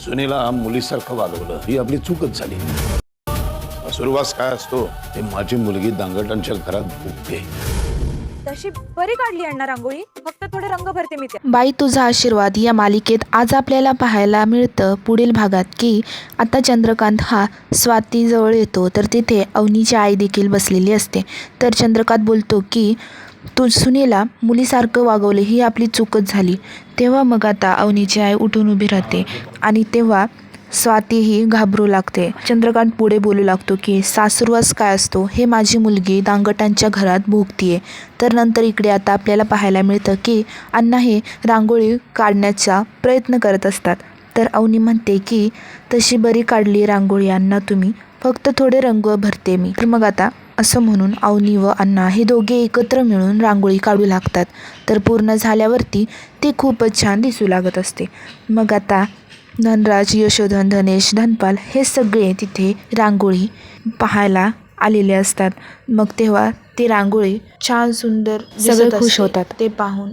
सुनीला मुलीसारखं वागवलं ही आपली चूकच झाली. सुरुवात काय असतो ते माझी मुलगी दांगटांच्या घरात भुकते. तशी बरी काढली अण्णा रांगोळी, फक्त थोडे रंग भरते मी त्या. बाई तुझा आशीर्वाद या मालिकेत आज आपल्याला पाहायला मिळतं पुढील भागात की आता चंद्रकांत हा स्वातीजवळ येतो तर तिथे अवनीची आई देखील बसलेली असते. तर चंद्रकांत बोलतो की तू सुनेला मुलीसारखं वागवले ही आपली चूकच झाली. तेव्हा मग आता अवनीची आई उठून उभी राहते आणि तेव्हा स्वातीही घाबरू लागते. चंद्रकांत पुढे बोलू लागतो की सासुरवास काय असतो हे माझी मुलगी दांगटांच्या घरात भोगतीये. तर नंतर इकडे आता आपल्याला पाहायला मिळतं की अण्णा हे रांगोळी काढण्याचा प्रयत्न करत असतात. तर अवनी म्हणते की तशी बरी काढली रांगोळी अण्णा तुम्ही, फक्त थोडे रंग भरते मी. तर मग आता असं म्हणून अवनी व अण्णा हे दोघे एकत्र मिळून रांगोळी काढू लागतात. तर पूर्ण झाल्यावरती ते खूपच छान दिसू लागत असते. मग आता धनराज, यशोधन, धनेश, धनपाल हे सगळे तिथे रांगोळी पाहायला आलेले असतात. मग तेव्हा ती रांगोळी छान सुंदर सगळे खुश होतात. ते पाहून